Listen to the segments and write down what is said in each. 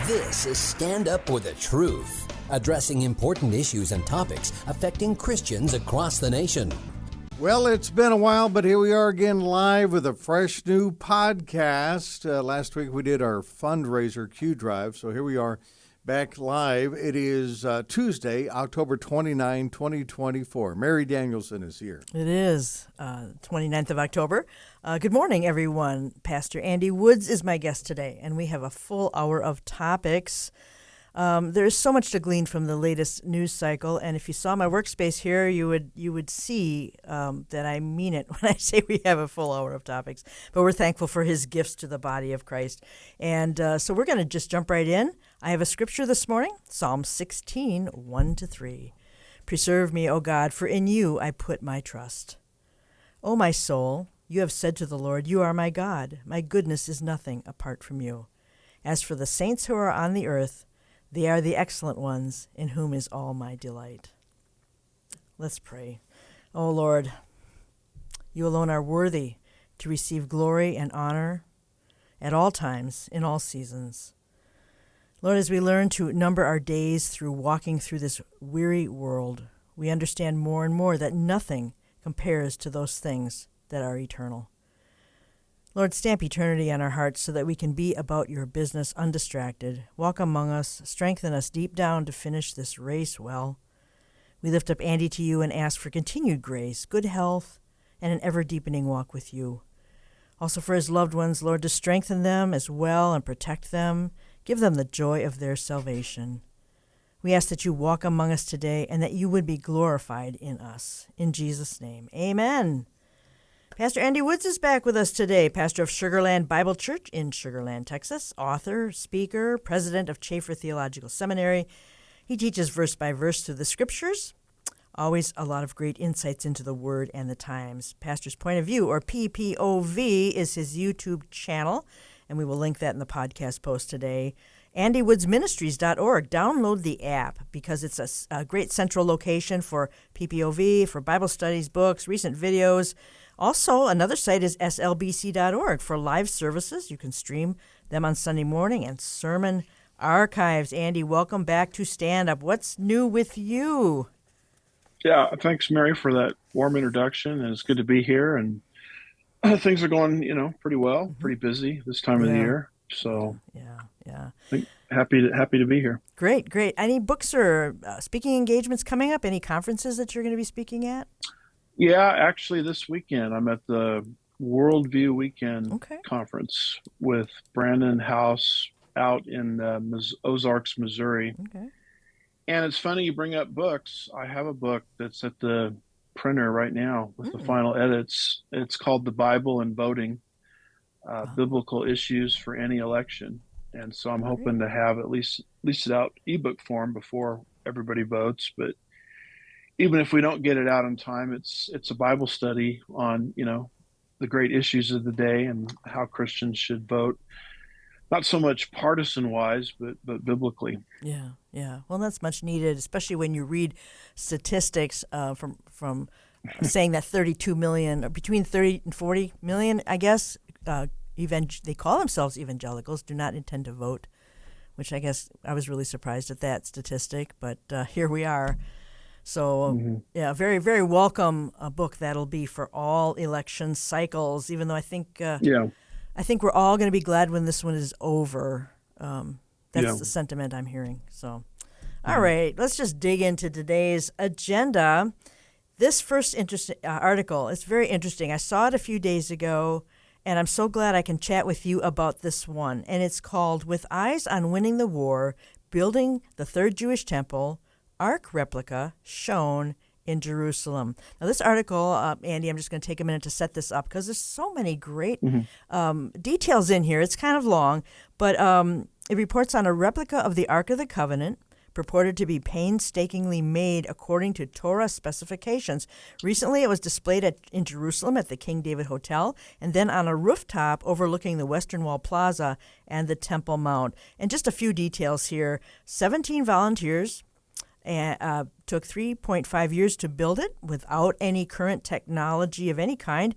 This is Stand Up for the Truth, addressing important issues and topics affecting Christians across the nation. Well, it's been a while, but here we are again live with a fresh new podcast. Last week we did our fundraiser Q Drive, so here we are back live. It is Tuesday, October 29, 2024. Mary Danielson is here. It is 29th of October. Good morning, everyone. Pastor Andy Woods is my guest today, and we have a full hour of topics. There's so much to glean from the latest news cycle, and if you saw my workspace here, you would see that I mean it when I say we have a full hour of topics. But we're thankful for his gifts to the body of Christ. And so we're going to just jump right in. I have a scripture this morning, Psalm 16, 1-3. Preserve me, O God, for in you I put my trust. O my soul, you have said to the Lord, you are my God. My goodness is nothing apart from you. As for the saints who are on the earth, they are the excellent ones, in whom is all my delight. Let's pray. O Lord, you alone are worthy to receive glory and honor at all times, in all seasons. Lord, as we learn to number our days through walking through this weary world, we understand more and more that nothing compares to those things that are eternal. Lord, stamp eternity on our hearts so that we can be about your business undistracted. Walk among us, strengthen us deep down to finish this race well. We lift up Andy to you and ask for continued grace, good health, and an ever-deepening walk with you. Also for his loved ones, Lord, to strengthen them as well and protect them. Give them the joy of their salvation. We ask that you walk among us today and that you would be glorified in us. In Jesus' name, amen. Pastor Andy Woods is back with us today, pastor of Sugarland Bible Church in Sugarland, Texas, author, speaker, president of Chafer Theological Seminary. He teaches verse by verse through the scriptures. Always a lot of great insights into the Word and the times. Pastor's Point of View, or PPOV, is his YouTube channel, and we will link that in the podcast post today. AndyWoodsMinistries.org. Download the app because it's a great central location for PPOV, for Bible studies, books, recent videos. Also, another site is SLBC.org for live services. You can stream them on Sunday morning, and sermon archives. Andy, welcome back to Stand Up. What's new with you? Yeah, thanks, Mary, for that warm introduction. And it's good to be here. And things are going, pretty well, pretty busy this time of the year. So yeah. I think happy to be here. Great. Any books or speaking engagements coming up? Any conferences that you're going to be speaking at? Yeah, actually this weekend I'm at the Worldview Weekend Conference with Brandon House out in Ozarks, Missouri. Okay. And it's funny you bring up books. I have a book that's at the printer right now with the final edits. It's called The Bible and Voting, Biblical Issues for Any Election. And so I'm hoping to have at least it out ebook form before everybody votes. But even if we don't get it out in time, it's a Bible study on, the great issues of the day and how Christians should vote. Not so much partisan-wise, but biblically. Yeah. Well, that's much needed, especially when you read statistics from saying that 32 million, or between 30 and 40 million, I guess, they call themselves evangelicals, do not intend to vote, which I guess I was really surprised at that statistic, but here we are. So, very, very welcome book that'll be for all election cycles, even though I think we're all going to be glad when this one is over. That's the sentiment I'm hearing. So, all right, let's just dig into today's agenda. This first article is very interesting. I saw it a few days ago, and I'm so glad I can chat with you about this one. And it's called With Eyes on Winning the War, Building the Third Jewish Temple, Ark Replica Shown in Jerusalem. Now, this article, Andy, I'm just going to take a minute to set this up because there's so many great details in here. It's kind of long, but it reports on a replica of the Ark of the Covenant, purported to be painstakingly made according to Torah specifications. Recently, it was displayed in Jerusalem at the King David Hotel, and then on a rooftop overlooking the Western Wall Plaza and the Temple Mount. And just a few details here. 17 volunteers took 3.5 years to build it without any current technology of any kind.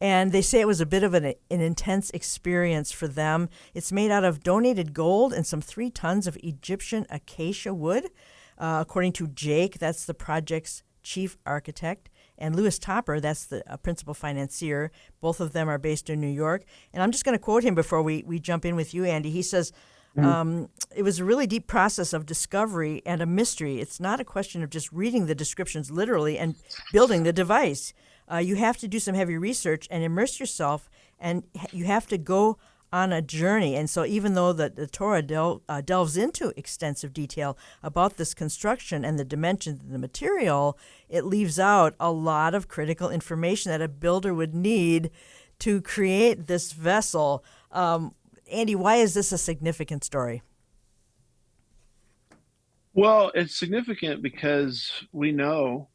And they say it was a bit of an intense experience for them. It's made out of donated gold and some 3 tons of Egyptian acacia wood. According to Jake, that's the project's chief architect, and Louis Topper, that's the principal financier. Both of them are based in New York. And I'm just going to quote him before we jump in with you, Andy. He says, it was a really deep process of discovery and a mystery. It's not a question of just reading the descriptions literally and building the device. You have to do some heavy research and immerse yourself, and you have to go on a journey. And so even though the Torah delves into extensive detail about this construction and the dimensions and the material, it leaves out a lot of critical information that a builder would need to create this vessel. Andy, why is this a significant story? Well, it's significant because we know,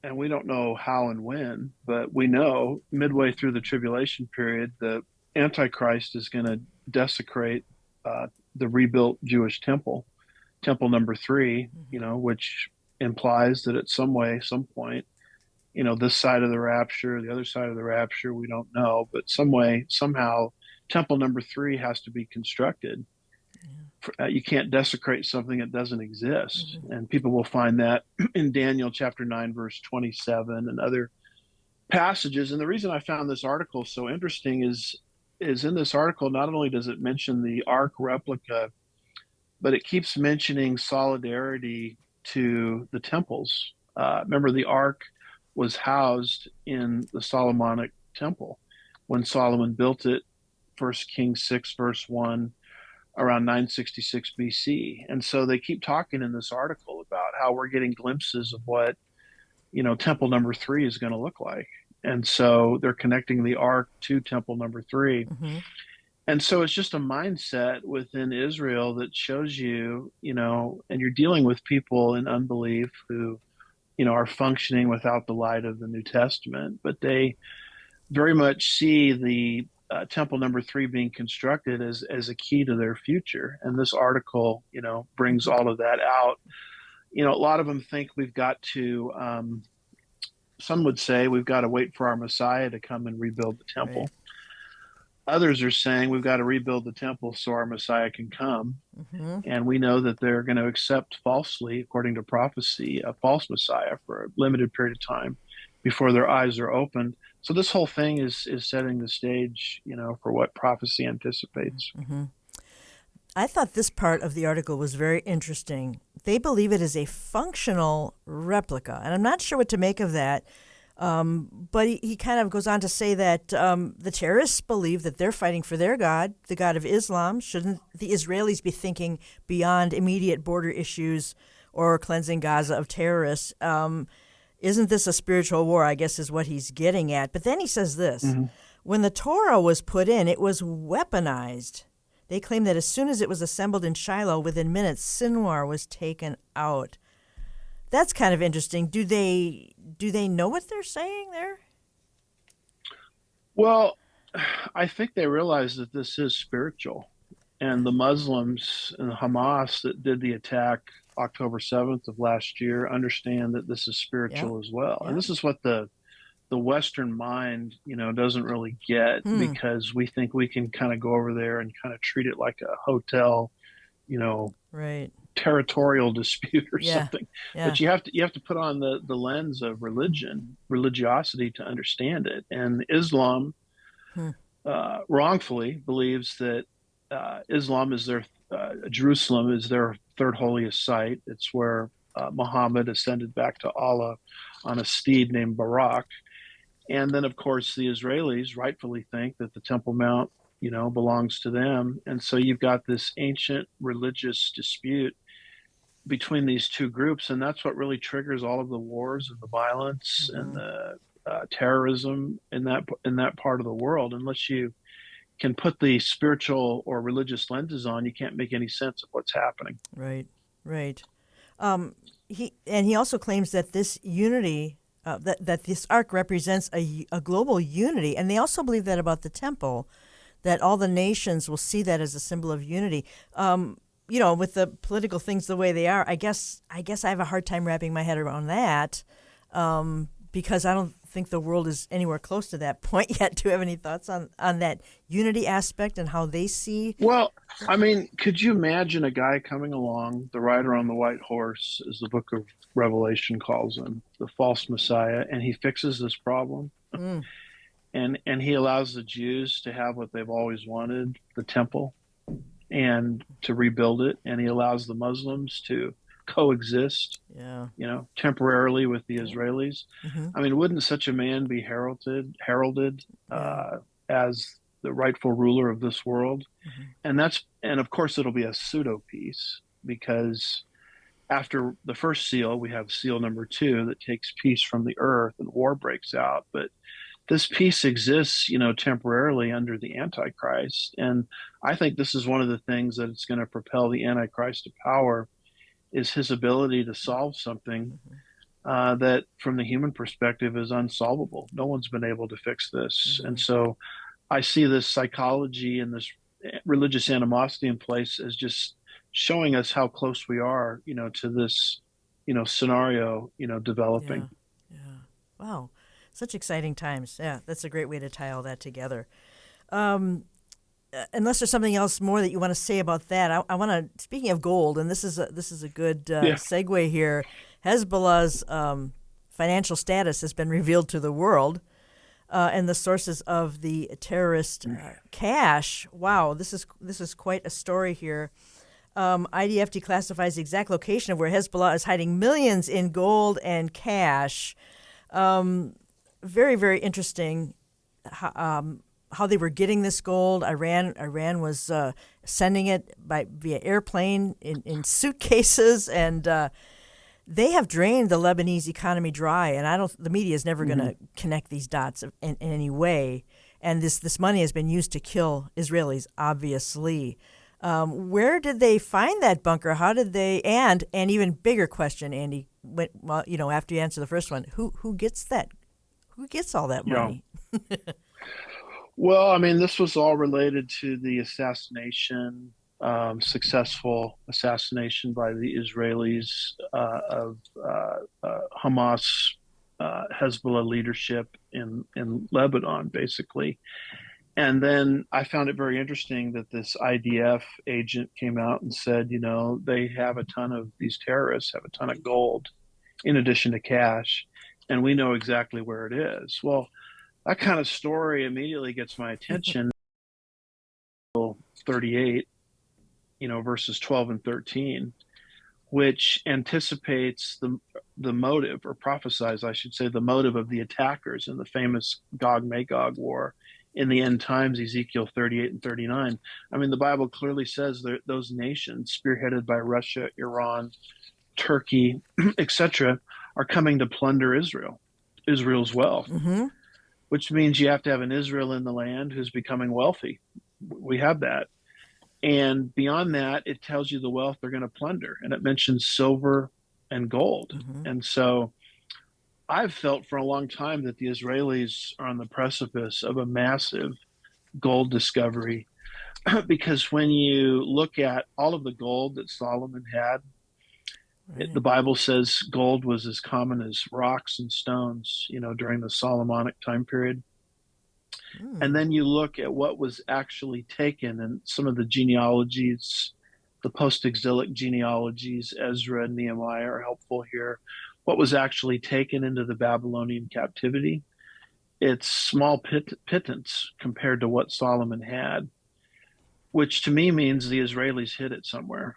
and we don't know how and when, but we know midway through the tribulation period, the Antichrist is going to desecrate the rebuilt Jewish temple number 3, which implies that at some point, this side of the rapture, the other side of the rapture, we don't know, but somehow, temple number 3 has to be constructed. You can't desecrate something that doesn't exist. And people will find that in Daniel chapter 9, verse 27 and other passages. And the reason I found this article so interesting is in this article, not only does it mention the Ark replica, but it keeps mentioning solidarity to the temples. Remember, the Ark was housed in the Solomonic temple when Solomon built it, 1 Kings 6, verse 1, around 966 BC. And so they keep talking in this article about how we're getting glimpses of what, temple number 3 is going to look like. And so they're connecting the Ark to temple number 3. And so it's just a mindset within Israel that shows you, and you're dealing with people in unbelief who, are functioning without the light of the New Testament, but they very much see the temple number 3 being constructed as a key to their future. And this article, brings all of that out. A lot of them think we've got to, some would say we've got to wait for our Messiah to come and rebuild the temple. Right. Others are saying we've got to rebuild the temple so our Messiah can come. And we know that they're going to accept falsely, according to prophecy, a false Messiah for a limited period of time before their eyes are opened. So this whole thing is setting the stage, for what prophecy anticipates. I thought this part of the article was very interesting. They believe it is a functional replica, and I'm not sure what to make of that. But he kind of goes on to say that the terrorists believe that they're fighting for their God, the God of Islam. Shouldn't the Israelis be thinking beyond immediate border issues or cleansing Gaza of terrorists? Isn't this a spiritual war, I guess is what he's getting at. But then he says this. When the Torah was put in, it was weaponized. They claim that as soon as it was assembled in Shiloh, within minutes, Sinwar was taken out. That's kind of interesting. Do they know what they're saying there? Well, I think they realize that this is spiritual. And the Muslims and Hamas that did the attack October 7th of last year understand that this is spiritual as well. And this is what the Western mind, doesn't really get because we think we can kind of go over there and kind of treat it like a hotel, right, territorial dispute or something. But you have to put on the lens of religiosity to understand it. And Islam wrongfully believes that Islam is Jerusalem is their third holiest site. It's where Muhammad ascended back to Allah on a steed named Barak. And then, of course, the Israelis rightfully think that the Temple Mount, belongs to them. And so you've got this ancient religious dispute between these two groups. And that's what really triggers all of the wars and the violence and the terrorism in that part of the world. Unless you can put the spiritual or religious lenses on, you can't make any sense of what's happening. Right. He also claims that this unity, that this ark represents a global unity, and they also believe that about the temple, that all the nations will see that as a symbol of unity. With the political things the way they are, I guess I have a hard time wrapping my head around that, because I don't think the world is anywhere close to that point yet. Do you have any thoughts on that unity aspect and how they see? Well, I mean, could you imagine a guy coming along, the rider on the white horse, as the book of Revelation calls him, the false Messiah, and he fixes this problem? Mm, And he allows the Jews to have what they've always wanted, the temple, and to rebuild it, and he allows the Muslims to coexist, yeah. temporarily with the Israelis. Hmm. I mean, wouldn't such a man be heralded Yeah. as the rightful ruler of this world? Hmm. And of course it'll be a pseudo peace, because after the first seal, we have seal number two that takes peace from the earth and war breaks out. But this peace exists, temporarily under the Antichrist. And I think this is one of the things that it's going to propel the Antichrist to power, is his ability to solve something that, from the human perspective, is unsolvable. No one's been able to fix this. Hmm. And so I see this psychology and this religious animosity in place as just showing us how close we are, to this, scenario, Yeah. developing. Yeah. Wow. Such exciting times. Yeah, that's a great way to tie all that together. Um, Unless there's something else more that you want to say about that, I want to. Speaking of gold, and this is a good Yeah. segue here. Hezbollah's financial status has been revealed to the world, and the sources of the terrorist cash. Wow, this is quite a story here. IDF declassifies the exact location of where Hezbollah is hiding millions in gold and cash. Very, very interesting how they were getting this gold. Iran was sending it via airplane in suitcases, and they have drained the Lebanese economy dry. And the media is never going to connect these dots in any way. And this money has been used to kill Israelis, obviously. Where did they find that bunker? How did they? And an even bigger question, Andy. After you answer the first one, who gets that? Who gets all that Yeah. money? Well, I mean, this was all related to the assassination, successful assassination by the Israelis of Hamas, Hezbollah leadership in Lebanon, basically. And then I found it very interesting that this IDF agent came out and said, they have these terrorists have a ton of gold in addition to cash, and we know exactly where it is. Well, that kind of story immediately gets my attention. 38, verses 12 and 13, which anticipates the motive, or prophesies, I should say, the motive of the attackers in the famous Gog-Magog war in the end times, Ezekiel 38 and 39. I mean, the Bible clearly says that those nations, spearheaded by Russia, Iran, Turkey, etc., are coming to plunder Israel's wealth, Mm-hmm. which means you have to have an Israel in the land who's becoming wealthy. We have that. And beyond that, it tells you the wealth they're going to plunder. And it mentions silver and gold. Mm-hmm. And so I've felt for a long time that the Israelis are on the precipice of a massive gold discovery, because when you look at all of the gold that Solomon had, Right. the Bible says gold was as common as rocks and stones, during the Solomonic time period. And then you look at what was actually taken, and some of the genealogies, the post-exilic genealogies, Ezra and Nehemiah, are helpful here. What was actually taken into the Babylonian captivity, it's small pittance compared to what Solomon had, which to me means the Israelis hid it somewhere.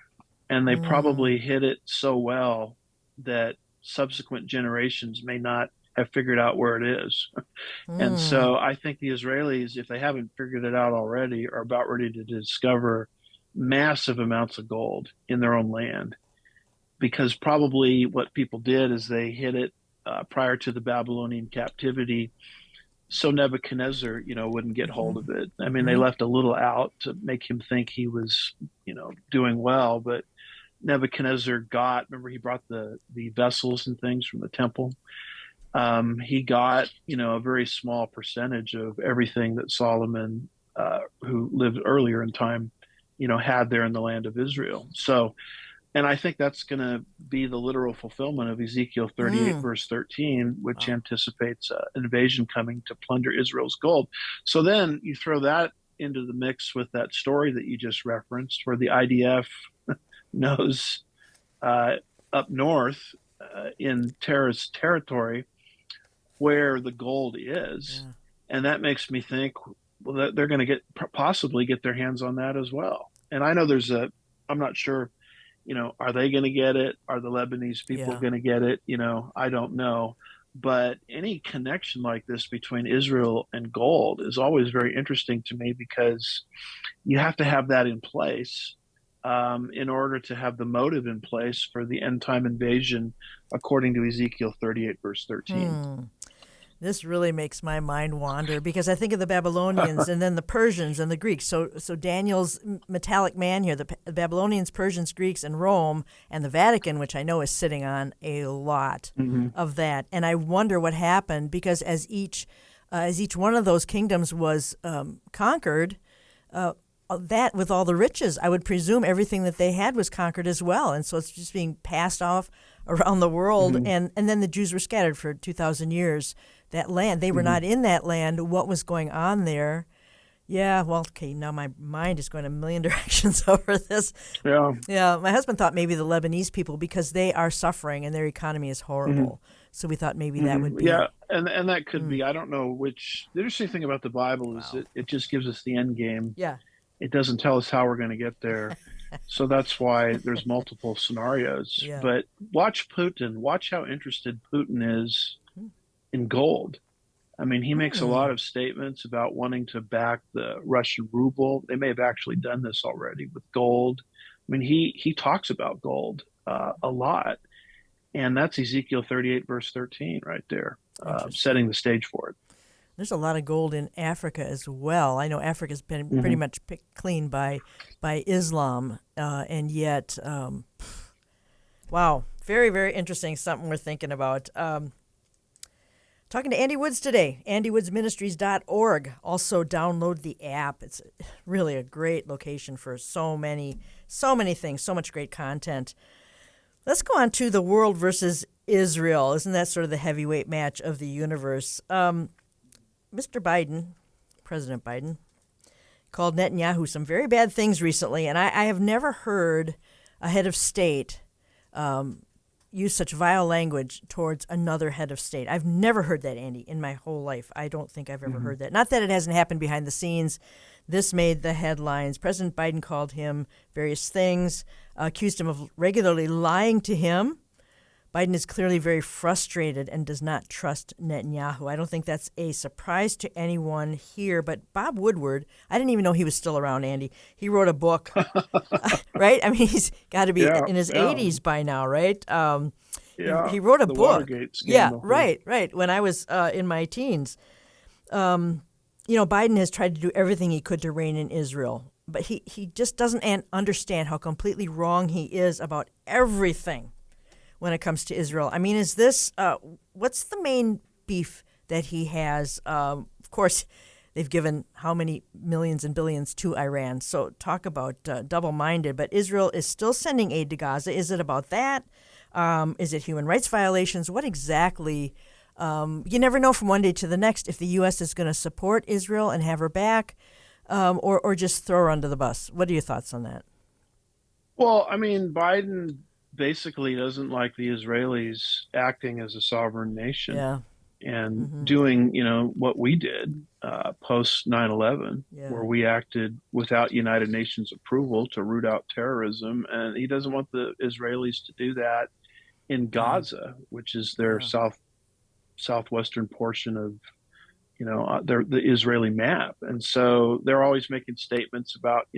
And they probably hid it so well that subsequent generations may not have figured out where it is. And so I think the Israelis, if they haven't figured it out already, are about ready to discover massive amounts of gold in their own land. Because probably what people did is they hid it prior to the Babylonian captivity, so Nebuchadnezzar, wouldn't get hold of it. I mean, they left a little out to make him think he was, doing well, but Nebuchadnezzar remember, he brought the vessels and things from the temple. He got, a very small percentage of everything that Solomon, who lived earlier in time, had there in the land of Israel. So And I think that's going to be the literal fulfillment of Ezekiel 38, Mm. verse 13, which Wow. anticipates an invasion coming to plunder Israel's gold. So then you throw that into the mix with that story that you just referenced, where the IDF knows uh, up north in terrorist territory where the gold is. Yeah. And that makes me think, well, that they're going to get possibly get their hands on that as well. And I know I'm not sure, are they going to get it? Are the Lebanese people Yeah. going to get it? I don't know. But any connection like this between Israel and gold is always very interesting to me because you have to have that in place in order to have the motive in place for the end time invasion, according to Ezekiel 38, verse 13. Hmm. This really makes my mind wander because I think of the Babylonians and then the Persians and the Greeks. So Daniel's metallic man here, the Babylonians, Persians, Greeks, and Rome, and the Vatican, which I know is sitting on a lot Mm-hmm. of that. And I wonder what happened because as each one of those kingdoms was conquered, that with all the riches, I would presume everything that they had was conquered as well, and so it's just being passed off around the world. Mm-hmm. And then the Jews were scattered for 2,000 years. That land, they were Mm-hmm. not in that land. What was going on there? Yeah, well, okay, now my mind is going a million directions over this. Yeah. Yeah, my husband thought maybe the Lebanese people because they are suffering and their economy is Mm-hmm. horrible. So we thought maybe that would Mm-hmm. be. Yeah, and that could be. I don't know which. The interesting thing about the Bible is Wow. it just gives us the end game. Yeah. It doesn't tell us how we're going to get there. So that's why there's multiple scenarios. Yeah. But watch Putin. Watch how interested Putin is in gold. I mean, he makes a Hmm. lot of statements about wanting to back the Russian ruble. They may have actually done this already with gold. I mean, he talks about gold a lot, and that's Ezekiel 38, verse 13, right there, setting Interesting. the stage for it. There's a lot of gold in Africa as well. I know Africa's been pretty Hmm. much picked clean by Islam, and yet, wow, very very interesting. Something we're thinking about. Talking to Andy Woods today, andywoodsministries.org. Also download the app. It's really a great location for so many things, so much great content. Let's go on to the world versus Israel. Isn't that sort of the heavyweight match of the universe? Mr. Biden, President Biden, called Netanyahu some very bad things recently, and I have never heard a head of state use such vile language towards another head of state. I've never heard that, Andy, in my whole life. I don't think I've ever Hmm. heard that. Not that it hasn't happened behind the scenes. This made the headlines. President Biden called him various things, accused him of regularly lying to him. Biden is clearly very frustrated and does not trust Netanyahu. I don't think that's a surprise to anyone here, but Bob Woodward, I didn't even know he was still around, Andy. He wrote a book, right? I mean, he's got to be Yeah, in his yeah, 80s by now, right? yeah. He wrote a The book. Watergate Yeah, scandal. Yeah. right. When I was in my teens. Biden has tried to do everything he could to rein in Israel, but he just doesn't understand how completely wrong he is about everything when it comes to Israel. I mean, is this what's the main beef that he has? Of course, they've given how many millions and billions to Iran. So talk about double-minded. But Israel is still sending aid to Gaza. Is it about that? Is it human rights violations? What exactly? You never know from one day to the next if the U.S. is going to support Israel and have her back, or just throw her under the bus. What are your thoughts on that? Well, I mean, Biden basically doesn't like the Israelis acting as a sovereign nation Yeah. and Mm-hmm. doing, what we did post 9/11, Yeah. where we acted without United Nations approval to root out terrorism. And he doesn't want the Israelis to do that in Gaza, which is their Yeah. southwestern portion of the Israeli map. And so they're always making statements about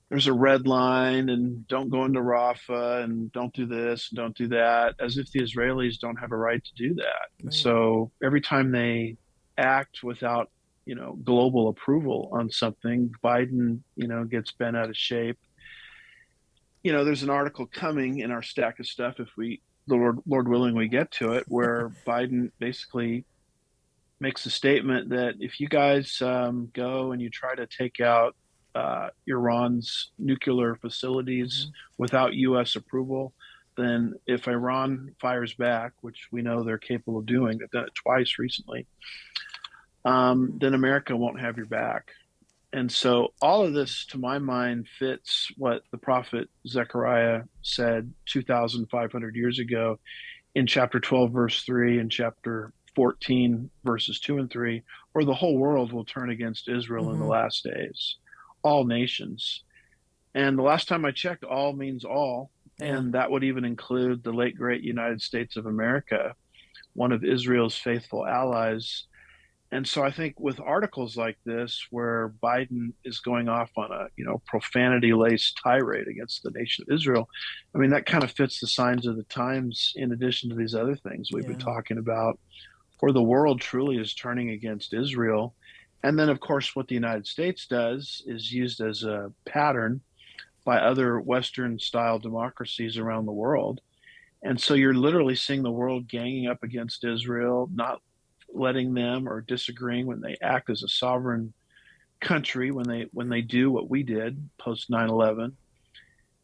there's a red line and don't go into Rafah and don't do this and don't do that, as if the Israelis don't have a right to do that. And Right. so every time they act without global approval on something, Biden gets bent out of shape. There's an article coming in our stack of stuff, if Lord willing, we get to it, where Biden basically makes a statement that if you guys go and you try to take out Iran's nuclear facilities without U.S. approval, then if Iran fires back, which we know they're capable of doing, they've done it twice recently, then America won't have your back. And so all of this, to my mind, fits what the prophet Zechariah said 2,500 years ago in chapter 12, verse 3, and chapter 14, verses 2 and 3, where the whole world will turn against Israel in the last days, all nations. And the last time I checked, all means all. Yeah. And that would even include the late, great United States of America, one of Israel's faithful allies. And so I think with articles like this, where Biden is going off on a profanity-laced tirade against the nation of Israel, I mean that kind of fits the signs of the times. In addition to these other things we've been talking about, where the world truly is turning against Israel, and then of course what the United States does is used as a pattern by other Western-style democracies around the world. And so you're literally seeing the world ganging up against Israel, not letting them or disagreeing when they act as a sovereign country, when they do what we did post 9/11,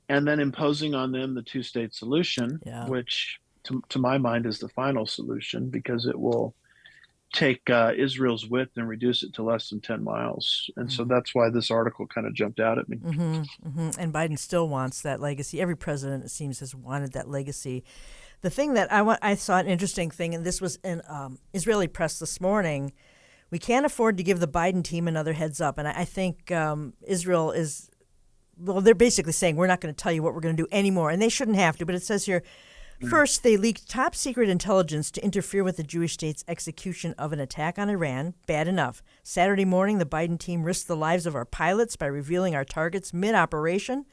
and then imposing on them the two-state solution, which to my mind is the final solution, because it will take Israel's width and reduce it to less than 10 miles. And so that's why this article kind of jumped out at me. And Biden still wants that legacy. Every president, it seems, has wanted that legacy. The thing that I saw an interesting thing, and this was in Israeli press this morning, we can't afford to give the Biden team another heads up. And I think Israel is, well, they're basically saying, we're not going to tell you what we're going to do anymore. And they shouldn't have to. But it says here, first, they leaked top secret intelligence to interfere with the Jewish state's execution of an attack on Iran. Bad enough. Saturday morning, the Biden team risked the lives of our pilots by revealing our targets mid-operation.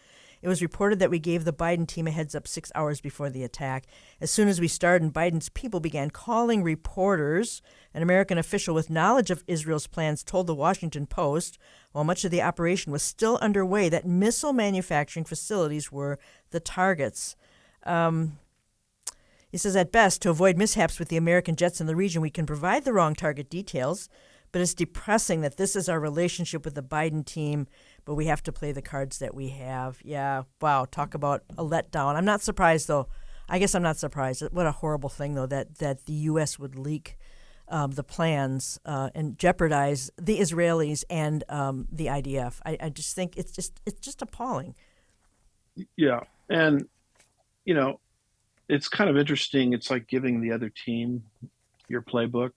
It was reported that we gave the Biden team a heads up 6 hours before the attack. As soon as we started, Biden's people began calling reporters. An American official with knowledge of Israel's plans told the Washington Post, while much of the operation was still underway, that missile manufacturing facilities were the targets. He says, at best, to avoid mishaps with the American jets in the region, we can provide the wrong target details, but it's depressing that this is our relationship with the Biden team, but we have to play the cards that we have. Yeah, wow, talk about a letdown. I'm not surprised, though. I guess I'm not surprised. What a horrible thing, though, that the U.S. would leak the plans and jeopardize the Israelis and the IDF. I just think it's just appalling. Yeah, and, it's kind of interesting. It's like giving the other team your playbook,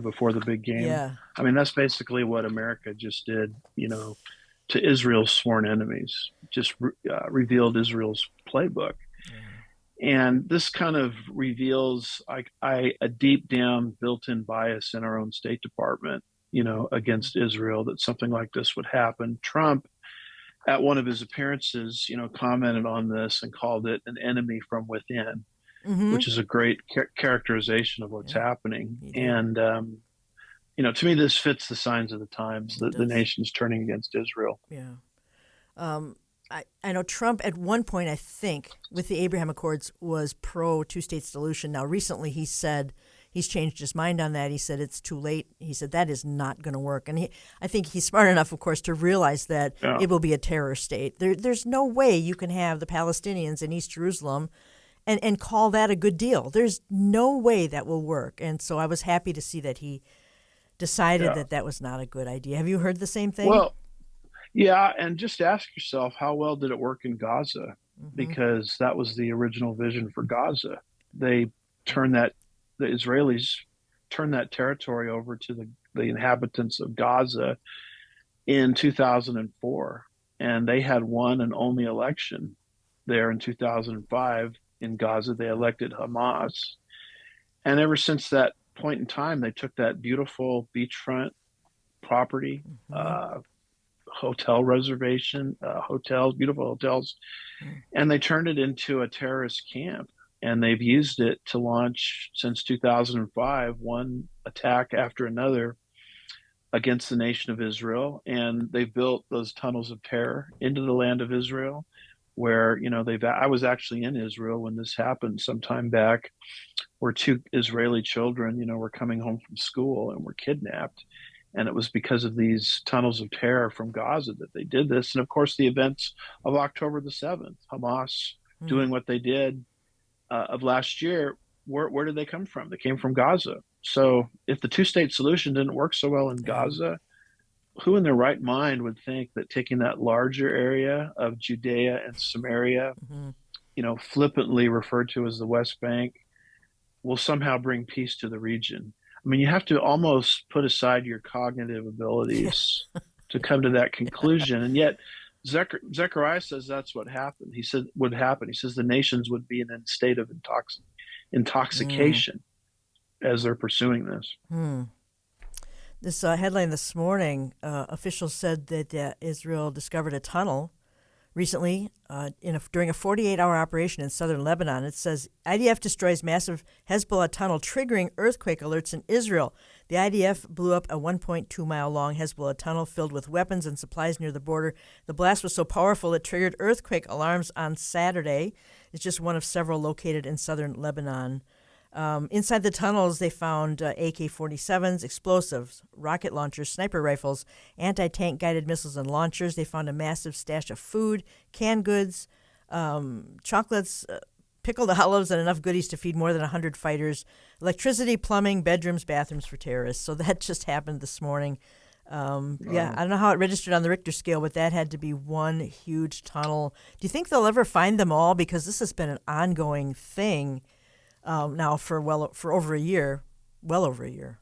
before the big game. Yeah. I mean, that's basically what America just did, to Israel's sworn enemies, just revealed Israel's playbook. And this kind of reveals a deep down built-in bias in our own State Department, against Israel, that something like this would happen. Trump, at one of his appearances, commented on this and called it an enemy from within, which is a great characterization of what's happening. And, to me, this fits the signs of the times, that the nation's turning against Israel. Yeah. I know Trump at one point, I think, with the Abraham Accords was pro two-state solution. Now, recently he said he's changed his mind on that. He said it's too late. He said that is not going to work. And I think he's smart enough, of course, to realize that it will be a terror state. There's no way you can have the Palestinians in East Jerusalem and call that a good deal. There's no way that will work. And so I was happy to see that he decided that was not a good idea. Have you heard the same thing? Well, yeah, and just ask yourself, how well did it work in Gaza? Because that was the original vision for Gaza. The Israelis turned that territory over to the inhabitants of Gaza in 2004, and they had one and only election there in 2005 in Gaza. They elected Hamas, and ever since that point in time, they took that beautiful beachfront property, hotel reservation, hotels, beautiful hotels, and they turned it into a terrorist camp. And they've used it to launch, since 2005, one attack after another against the nation of Israel. And they've built those tunnels of terror into the land of Israel, where, I was actually in Israel when this happened some time back, where two Israeli children, were coming home from school and were kidnapped. And it was because of these tunnels of terror from Gaza that they did this. And of course, the events of October the 7th, Hamas doing what they did of last year, where did they come from? They came from Gaza. So if the two-state solution didn't work so well in Gaza, who in their right mind would think that taking that larger area of Judea and Samaria, flippantly referred to as the West Bank, will somehow bring peace to the region? I mean, you have to almost put aside your cognitive abilities to come to that conclusion. And yet, Zechariah says that's what happened. He said would happen. He says the nations would be in a state of intoxication as they're pursuing this. This headline this morning, officials said that Israel discovered a tunnel recently during a 48-hour operation in southern Lebanon. It says IDF destroys massive Hezbollah tunnel, triggering earthquake alerts in Israel. The IDF blew up a 1.2-mile-long Hezbollah tunnel filled with weapons and supplies near the border. The blast was so powerful it triggered earthquake alarms on Saturday. It's just one of several located in southern Lebanon. Inside the tunnels, they found AK-47s, explosives, rocket launchers, sniper rifles, anti-tank guided missiles and launchers. They found a massive stash of food, canned goods, chocolates, pickled olives, and enough goodies to feed more than 100 fighters, electricity, plumbing, bedrooms, bathrooms for terrorists. So that just happened this morning. Yeah, I don't know how it registered on the Richter scale, but that had to be one huge tunnel. Do you think they'll ever find them all? Because this has been an ongoing thing now for over a year, well over a year.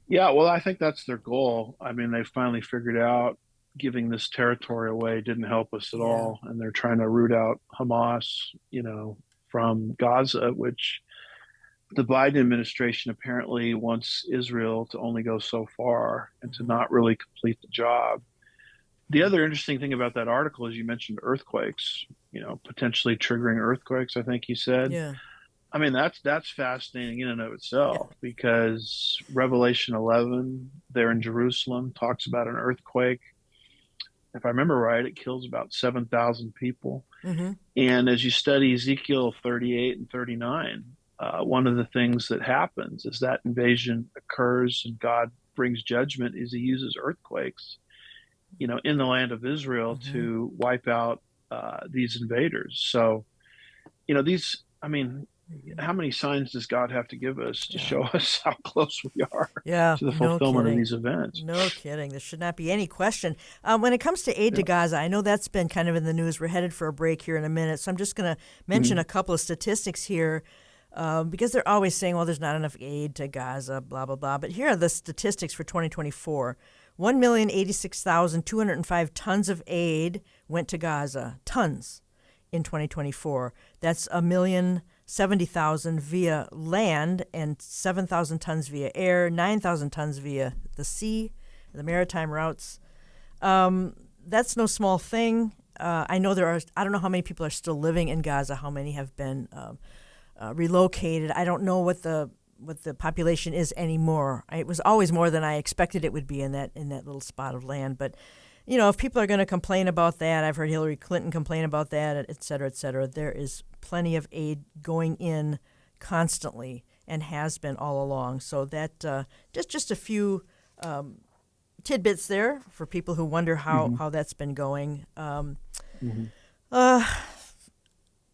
Yeah, well, I think that's their goal. I mean, they finally figured out giving this territory away didn't help us at all, and they're trying to root out Hamas, from Gaza, which the Biden administration apparently wants Israel to only go so far and to not really complete the job. The other interesting thing about that article is you mentioned earthquakes, potentially triggering earthquakes, I think you said. Yeah. I mean, that's fascinating in and of itself, because Revelation 11 there in Jerusalem talks about an earthquake. If I remember right, it kills about 7,000 people. And as you study Ezekiel 38 and 39, one of the things that happens is that invasion occurs and God brings judgment is he uses earthquakes, in the land of Israel to wipe out these invaders. So, how many signs does God have to give us to show us how close we are to the fulfillment of these events? No kidding. There should not be any question. When it comes to aid to Gaza, I know that's been kind of in the news. We're headed for a break here in a minute, so I'm just going to mention a couple of statistics here because they're always saying, well, there's not enough aid to Gaza, blah, blah, blah. But here are the statistics for 2024. 1,086,205 tons of aid went to Gaza. Tons in 2024. That's 1,070,000 via land and 7,000 tons via air, 9,000 tons via the sea, the maritime routes. That's no small thing. I know I don't know how many people are still living in Gaza, how many have been relocated. I don't know what the population is anymore. It was always more than I expected it would be in that little spot of land. But if people are going to complain about that, I've heard Hillary Clinton complain about that, et cetera, et cetera. There is plenty of aid going in constantly and has been all along. So that just a few tidbits there for people who wonder how that's been going.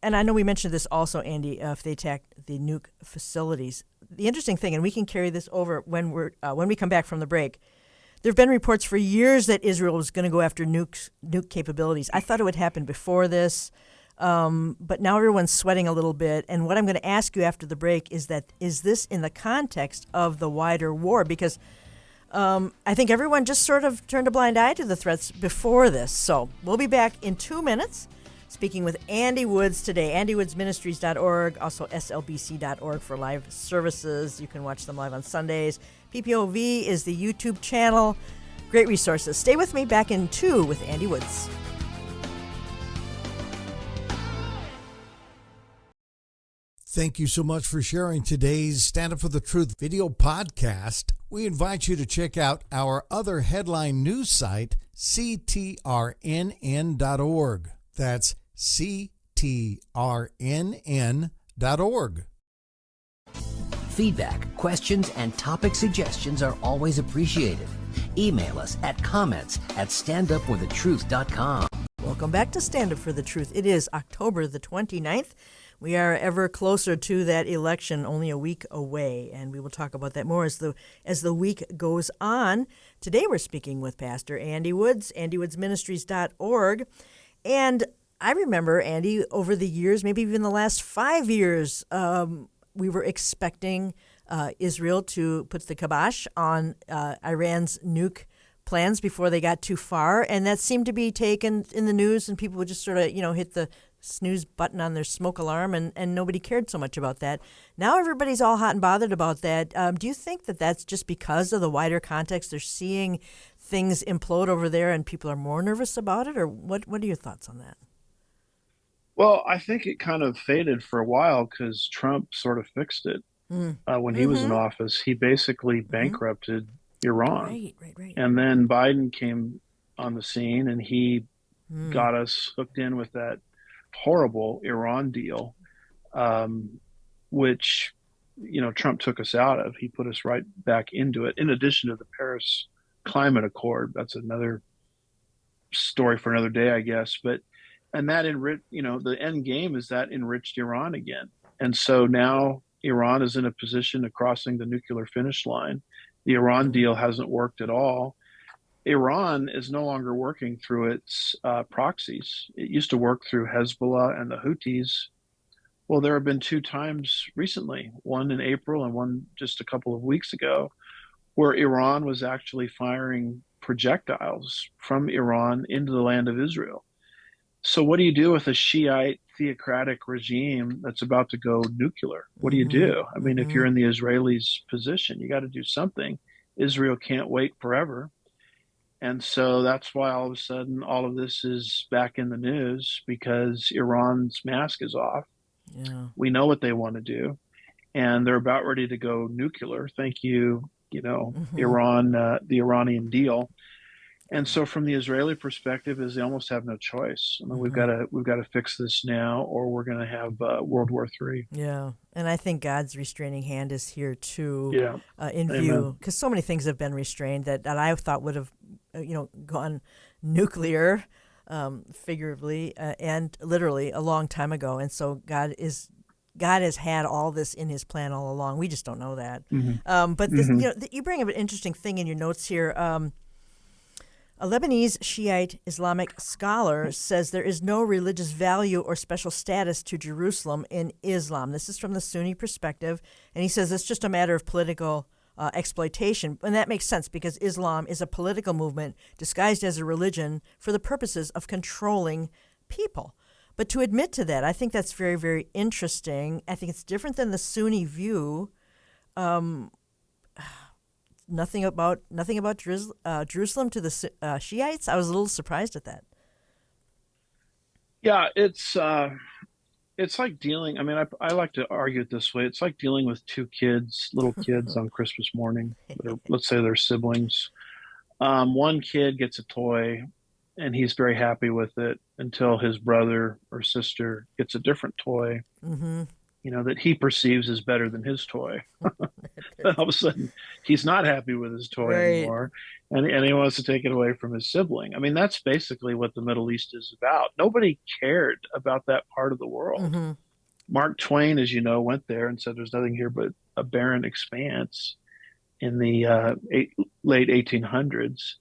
And I know we mentioned this also, Andy, if they attack the nuke facilities. The interesting thing, and we can carry this over when we come back from the break, there have been reports for years that Israel was going to go after nuke capabilities. I thought it would happen before this, but now everyone's sweating a little bit. And what I'm going to ask you after the break is this in the context of the wider war? Because I think everyone just sort of turned a blind eye to the threats before this. So we'll be back in 2 minutes speaking with Andy Woods today, andywoodsministries.org, also slbc.org for live services. You can watch them live on Sundays. PPOV is the YouTube channel. Great resources. Stay with me. Back in 2 with Andy Woods. Thank you so much for sharing today's Stand Up for the Truth video podcast. We invite you to check out our other headline news site, ctrnn.org. That's ctrnn.org. Feedback, questions, and topic suggestions are always appreciated. Email us at comments@standupforthetruth.com. Welcome back to Stand Up for the Truth. It is October the 29th. We are ever closer to that election, only a week away, and we will talk about that more as the week goes on. Today we're speaking with Pastor Andy Woods, andywoodsministries.org. And I remember, Andy, over the years, maybe even the last 5 years, we were expecting Israel to put the kibosh on Iran's nuke plans before they got too far, and that seemed to be taken in the news, and people would just sort of, hit the snooze button on their smoke alarm, and nobody cared so much about that. Now everybody's all hot and bothered about that. Do you think that that's just because of the wider context? They're seeing things implode over there, and people are more nervous about it, or what are your thoughts on that? Well, I think it kind of faded for a while because Trump sort of fixed it when he was in office. He basically bankrupted Iran. Right. And then Biden came on the scene and he got us hooked in with that horrible Iran deal, which, Trump took us out of. He put us right back into it, in addition to the Paris Climate Accord. That's another story for another day, I guess. And that the end game is that enriched Iran again. And so now Iran is in a position of crossing the nuclear finish line. The Iran deal hasn't worked at all. Iran is no longer working through its proxies. It used to work through Hezbollah and the Houthis. Well, there have been 2 times recently, one in April and one just a couple of weeks ago, where Iran was actually firing projectiles from Iran into the land of Israel. So what do you do with a Shiite theocratic regime that's about to go nuclear? What do you do? I mean, if you're in the Israelis' position, you got to do something. Israel can't wait forever. And so that's why all of a sudden all of this is back in the news, because Iran's mask is off. Yeah. We know what they want to do, and they're about ready to go nuclear. Thank you, Iran, the Iranian deal. And so from the Israeli perspective is they almost have no choice. I mean, we've got to fix this now, or we're going to have World War III. Yeah, and I think God's restraining hand is here too, in Amen. view, because so many things have been restrained that I thought would have, gone nuclear, figuratively and literally a long time ago. And so God has had all this in His plan all along. We just don't know that. But this, you bring up an interesting thing in your notes here. A Lebanese Shiite Islamic scholar says there is no religious value or special status to Jerusalem in Islam. This is from the Sunni perspective, and he says it's just a matter of political exploitation. And that makes sense because Islam is a political movement disguised as a religion for the purposes of controlling people. But to admit to that, I think that's very, very interesting. I think it's different than the Sunni view. Nothing about Jerusalem to the Shiites. I was a little surprised at that. Yeah, it's like dealing. I mean, I like to argue it this way. It's like dealing with 2 little kids on Christmas morning. Let's say they're siblings. One kid gets a toy, and he's very happy with it until his brother or sister gets a different toy. That he perceives as better than his toy. Then all of a sudden, he's not happy with his toy anymore, and he wants to take it away from his sibling. I mean, that's basically what the Middle East is about. Nobody cared about that part of the world. Mark Twain, as you know, went there and said there's nothing here but a barren expanse in the late 1800s.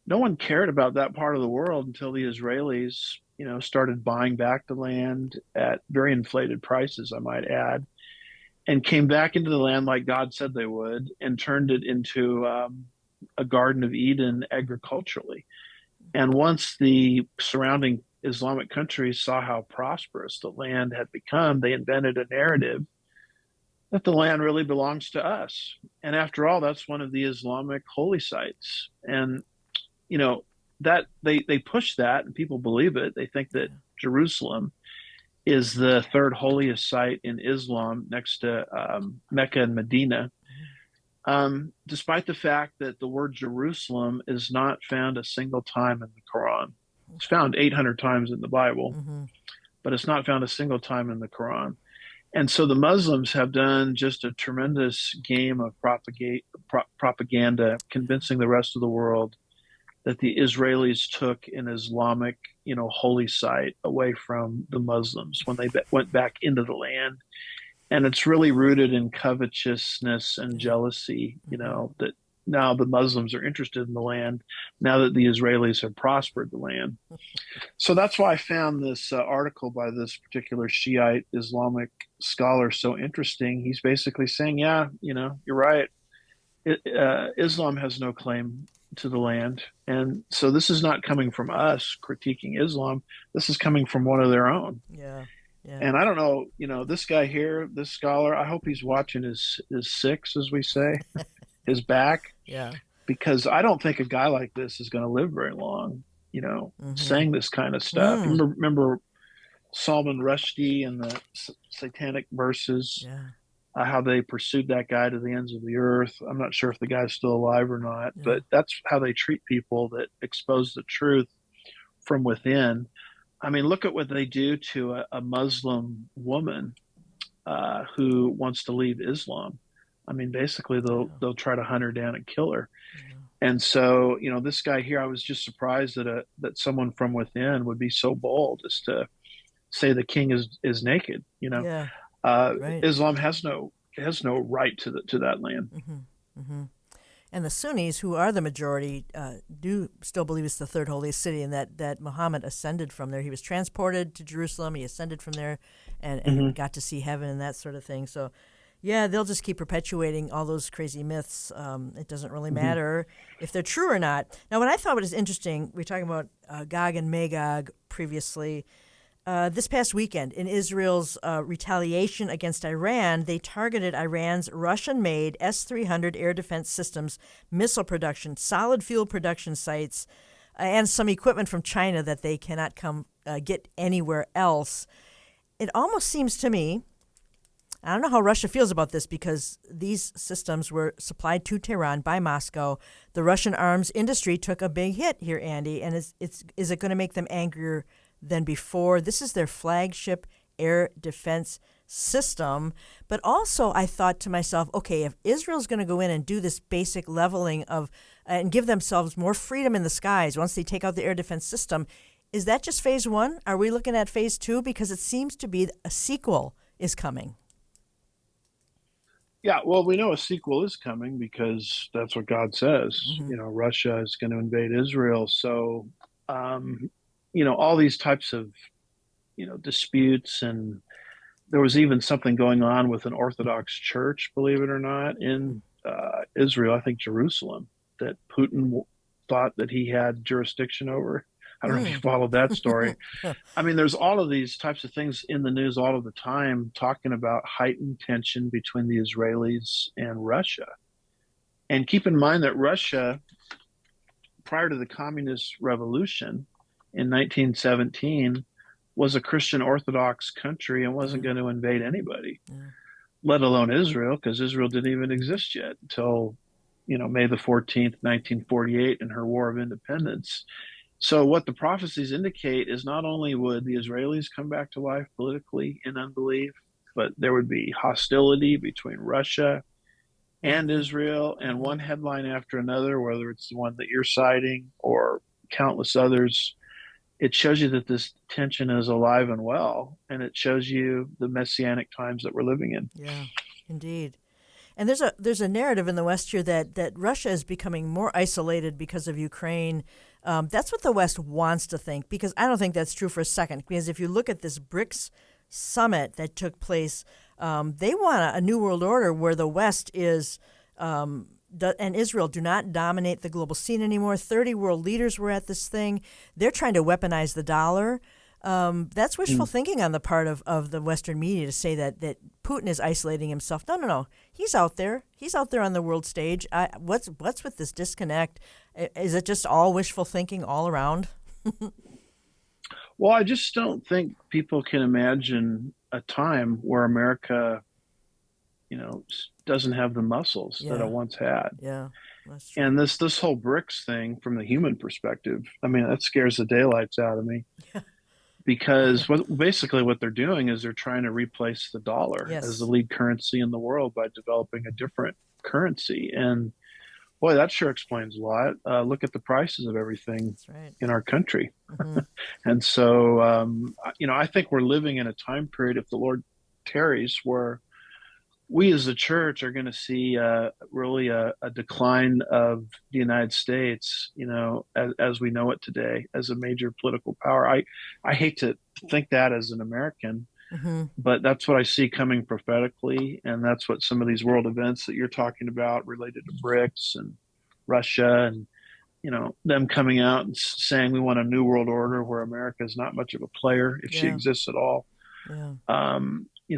No one cared about that part of the world until the Israelis started buying back the land at very inflated prices, I might add, and came back into the land like God said they would, and turned it into a Garden of Eden agriculturally. And once the surrounding Islamic countries saw how prosperous the land had become, they invented a narrative that the land really belongs to us. And after all, that's one of the Islamic holy sites. And, that they push that and people believe it. They think that Jerusalem is the 3rd holiest site in Islam next to Mecca and Medina, despite the fact that the word Jerusalem is not found a single time in the Quran. It's found 800 times in the Bible, but it's not found a single time in the Quran. And so the Muslims have done just a tremendous game of propaganda, convincing the rest of the world that the Israelis took an Islamic, holy site away from the Muslims when they went back into the land. And it's really rooted in covetousness and Yeah. jealousy, Mm-hmm. that now the Muslims are interested in the land now that the Israelis have prospered the land. So that's why I found this article by this particular Shiite Islamic scholar so interesting. He's basically saying, yeah, you're right. Islam has no claim to the land. And so this is not coming from us critiquing Islam. This is coming from one of their own. Yeah. Yeah. And I don't know, this guy here, this scholar, I hope he's watching his six, as we say, his back, Yeah. because I don't think a guy like this is going to live very long, Mm-hmm. saying this kind of stuff. You Mm. remember Salman Rushdie and the satanic verses, Yeah. how they pursued that guy to the ends of the earth. I'm not sure if the guy's still alive or not, Yeah. but that's how they treat people that expose the truth from within. I mean, look at what they do to a Muslim woman who wants to leave Islam. I mean, basically, Yeah. they'll try to hunt her down and kill her. Yeah. And so, this guy here, I was just surprised that someone from within would be so bold as to say the king is naked. Yeah. Right. Islam has no right to that land. Mm-hmm. Mm-hmm. And the Sunnis, who are the majority, do still believe it's the third holiest city, and that Muhammad ascended from there. He was transported to Jerusalem. He ascended from there, and Hmm. got to see heaven and that sort of thing. So, yeah, they'll just keep perpetuating all those crazy myths. It doesn't really Hmm. matter if they're true or not. Now, what I thought was interesting, we were talking about Gog and Magog previously. This past weekend, in Israel's retaliation against Iran, they targeted Iran's Russian-made S-300 air defense systems, missile production, solid fuel production sites, and some equipment from China that they cannot come get anywhere else. It almost seems to me, I don't know how Russia feels about this, because these systems were supplied to Tehran by Moscow. The Russian arms industry took a big hit here, Andy, and is it going to make them angrier than before? This is their flagship air defense system. But also, I thought to myself, okay, if Israel's going to go in and do this basic leveling of and give themselves more freedom in the skies once they take out the air defense system, is that just phase one? Are we looking at phase two? Because it seems to be a sequel is coming. Yeah, well, we know a sequel is coming because that's what God says. Mm-hmm. Russia is going to invade Israel. So, um, all these types of, disputes, and there was even something going on with an Orthodox church, believe it or not, in Israel, I think Jerusalem, that Putin thought that he had jurisdiction over. I don't know if you Mm. followed that story. I mean, there's all of these types of things in the news all of the time talking about heightened tension between the Israelis and Russia. And keep in mind that Russia, prior to the Communist Revolution in 1917, was a Christian Orthodox country and wasn't Yeah. going to invade anybody, Yeah. let alone Israel, because Israel didn't even exist yet until, May the 14th, 1948, in her War of Independence. So what the prophecies indicate is not only would the Israelis come back to life politically in unbelief, but there would be hostility between Russia and Mm-hmm. Israel, and Mm-hmm. one headline after another, whether it's the one that you're citing or countless others. It shows you that this tension is alive and well, and it shows you the messianic times that we're living in. Yeah, indeed. And there's a narrative in the West here that Russia is becoming more isolated because of Ukraine. That's what the West wants to think, because I don't think that's true for a second. Because if you look at this BRICS summit that took place, they want a new world order where the West is and Israel do not dominate the global scene anymore. 30 world leaders were at this thing. They're trying to weaponize the dollar. That's wishful Mm. thinking on the part of the Western media to say that Putin is isolating himself. No, no, no. He's out there. He's out there on the world stage. What's with this disconnect? Is it just all wishful thinking all around? Well, I just don't think people can imagine a time where America, doesn't have the muscles that it Yeah, once had. yeah, that's true. And this whole BRICS thing, from the human perspective, I mean, that scares the daylights out of me because basically what they're doing is they're trying to replace the dollar as the Yes, lead currency in the world by developing a different currency. And boy, that sure explains a lot. Look at the prices of everything that's right. in our country. Hmm. And so, I think we're living in a time period, if the Lord tarries, where we as a church are going to see really a decline of the United States, as we know it today, as a major political power. I hate to think that as an American, Hmm. but that's what I see coming prophetically, and that's what some of these world events that you're talking about related to BRICS and Russia and them coming out and saying we want a new world order where America is not much of a player if she Yeah, exists at all. yeah.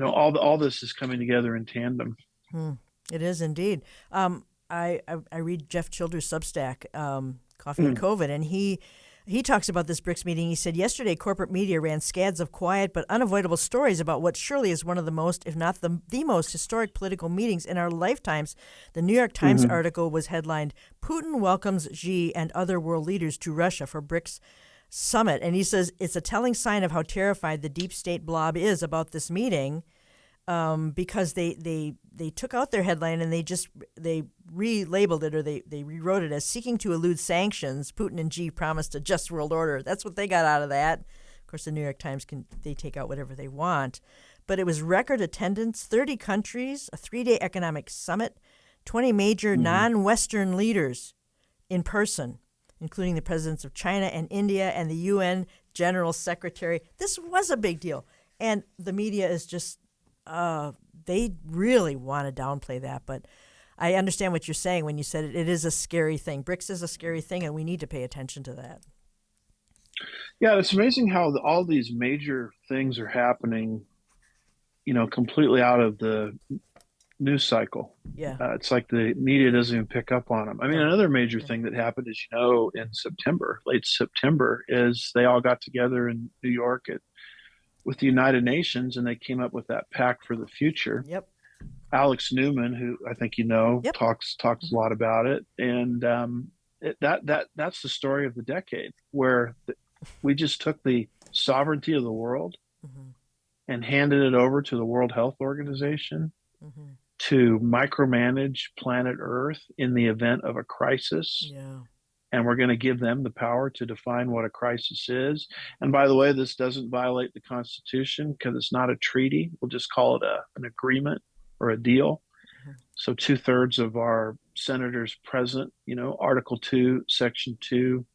All this is coming together in tandem. Hmm. It is indeed. I read Jeff Childers' Substack, Coffee and Mm, COVID, and he talks about this BRICS meeting. He said yesterday corporate media ran scads of quiet but unavoidable stories about what surely is one of the most, if not the most historic political meetings in our lifetimes. The New York Times hmm article was headlined "Putin welcomes Xi and other world leaders to Russia for BRICS summit," and he says it's a telling sign of how terrified the deep state blob is about this meeting, because they took out their headline and they relabeled it, or they rewrote it as "seeking to elude sanctions. Putin and Xi promised a just world order." That's what they got out of that. Of course, the New York Times they take out whatever they want, but it was record attendance, 30 countries, a 3-day economic summit, 20 major hmm non-Western leaders in person, including the presidents of China and India and the UN General Secretary. This was a big deal, and the media is just they really want to downplay that, but I understand what you're saying when you said it is a scary thing. BRICS is a scary thing, and we need to pay attention to that. Yeah, it's amazing how all these major things are happening, completely out of the news cycle. Yeah. It's like the media doesn't even pick up on them. I mean, No. another major Yeah. thing that happened, as in September, late September, is they all got together in New York with the United Nations, and they came up with that Pact for the Future. Yep. Alex Newman, who I think Yep. talks a Mhm. lot about it, and that's the story of the decade, where we just took the sovereignty of the world Mhm. and handed it over to the World Health Organization Mhm. to micromanage planet Earth in the event of a crisis. Yeah. And we're going to give them the power to define what a crisis is. And by the way, this doesn't violate the Constitution because it's not a treaty. We'll just call it an agreement or a deal. Mhm. So 2/3 of our senators present, Article 2, Section 2,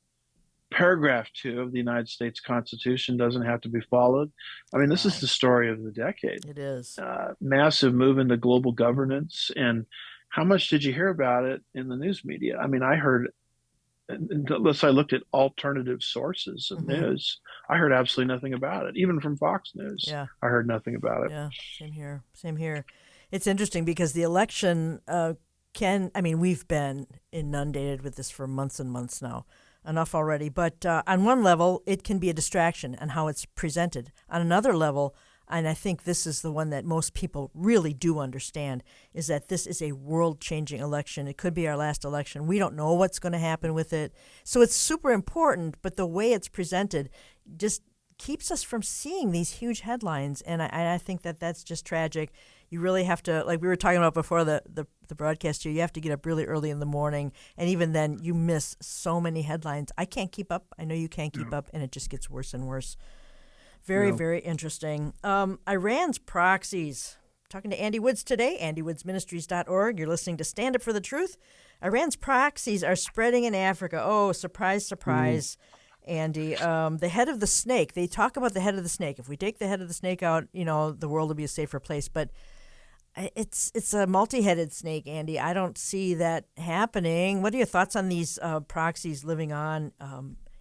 Paragraph 2 of the United States Constitution doesn't have to be followed. I mean, this is Wow. the story of the decade. It is. Massive move into global governance. And how much did you hear about it in the news media? I mean, I heard, unless I looked at alternative sources of Mhm. news, I heard absolutely nothing about it. Even from Fox News, Yeah. I heard nothing about it. Yeah. Same here. Same here. It's interesting because the election we've been inundated with this for months and months now. Enough already. But on one level, it can be a distraction on how it's presented. On another level, and I think this is the one that most people really do understand, is that this is a world-changing election. It could be our last election. We don't know what's going to happen with it. So it's super important, but the way it's presented just keeps us from seeing these huge headlines. And I think that that's just tragic. You really have to, like we were talking about before the broadcast here, you have to get up really early in the morning. And even then, you miss so many headlines. I can't keep up. I know you can't keep No, up, and it just gets worse and worse. Very, no. very interesting. Iran's proxies. Talking to Andy Woods today, andywoodsministries.org. You're listening to Stand Up for the Truth. Iran's proxies are spreading in Africa. Oh, surprise, Mm. surprise, Andy. The head of the snake. They talk about the head of the snake. If we take the head of the snake out, the world will be a safer place. But it's a multi-headed snake, Andy. I don't see that happening. What are your thoughts on these proxies living on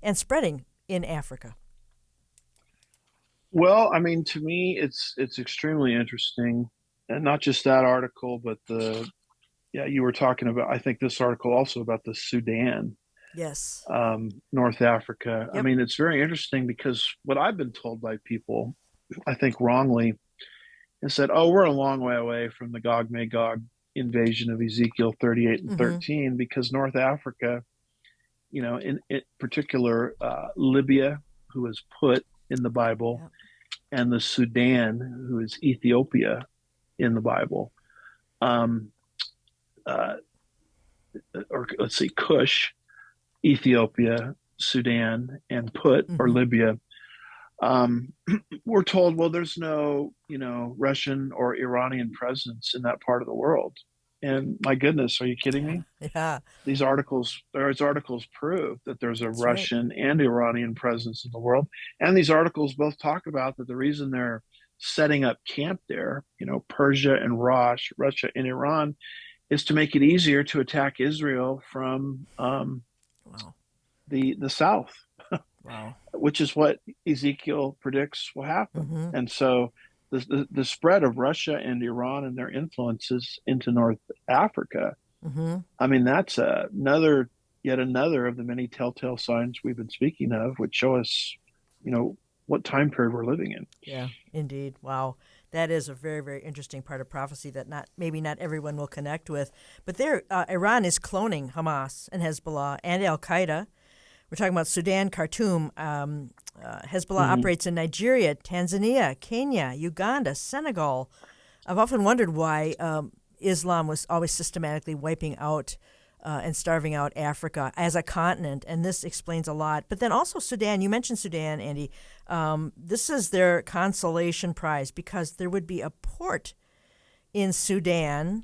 and spreading in Africa? Well, I mean, to me, it's extremely interesting, and not just that article, but yeah, you were talking about. I think this article also about the Sudan, Yes. North Africa. I Yep. mean, it's very interesting because what I've been told by people, I think wrongly, is that, oh, we're a long way away from the Gog Magog invasion of Ezekiel 38 and Mm-hmm. 13 because North Africa, in particular, Libya, who was put in the Bible, Yep. and the Sudan, who is Ethiopia, in the Bible. Um, uh, or let's see, Cush, Ethiopia, Sudan, and Put or Mm-hmm. Libya. Um, we're told, well, there's no, Russian or Iranian presence in that part of the world. And my goodness, are you kidding Yeah. me? Yeah. These articles prove that there's a That's right. Russian and Iranian presence in the world. And these articles both talk about that the reason they're setting up camp there, Persia and Russia and Iran, is to make it easier to attack Israel from Wow. the south, Wow. which is what Ezekiel predicts will happen. Mm-hmm. And so the spread of Russia and Iran and their influences into North Africa, Mm-hmm. I mean, that's yet another of the many telltale signs we've been speaking of, which show us, what time period we're living in. Yeah, indeed. Wow. That is a very, very interesting part of prophecy that maybe not everyone will connect with. But there, Iran is cloning Hamas and Hezbollah and Al Qaeda. We're talking about Sudan, Khartoum. Hezbollah Mm-hmm. operates in Nigeria, Tanzania, Kenya, Uganda, Senegal. I've often wondered why Islam was always systematically wiping out and starving out Africa as a continent, and this explains a lot. But then also Sudan, you mentioned Sudan, Andy. This is their consolation prize because there would be a port in Sudan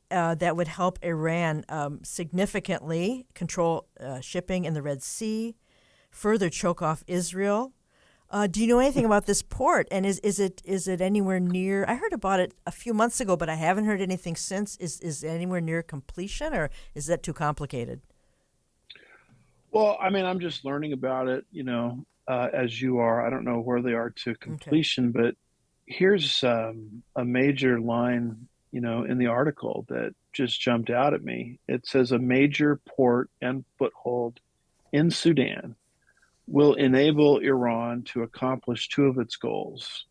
that would help Iran significantly control shipping in the Red Sea, further choke off Israel. Do you know anything about this port? And is it anywhere near? I heard about it a few months ago, but I haven't heard anything since. Is it anywhere near completion, or is that too complicated? Well, I mean, I'm just learning about it, as you are. I don't know where they are to Okay. completion, but here's a major line, in the article that just jumped out at me. It says a major port and foothold in Sudan will enable Iran to accomplish two of its goals.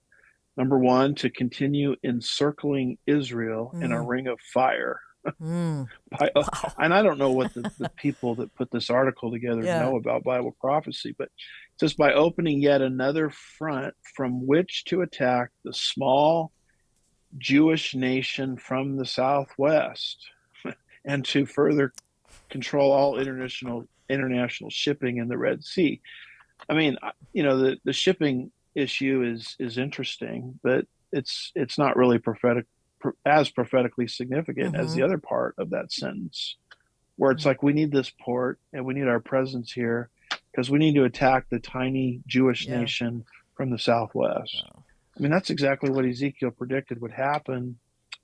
Number one, to continue encircling Israel in a Mm. ring of fire. Mm. By, Wow. and I don't know what the people that put this article together Yeah. know about Bible prophecy, but just by opening yet another front from which to attack the small Jewish nation from the southwest and to further control all international shipping in the Red Sea. I mean, the shipping issue is interesting, but it's not really as prophetically significant as Mm-hmm. the other part of that sentence, where it's like we need this port and we need our presence here because we need to attack the tiny Jewish Yeah. nation from the southwest. Wow. I mean, that's exactly what Ezekiel predicted would happen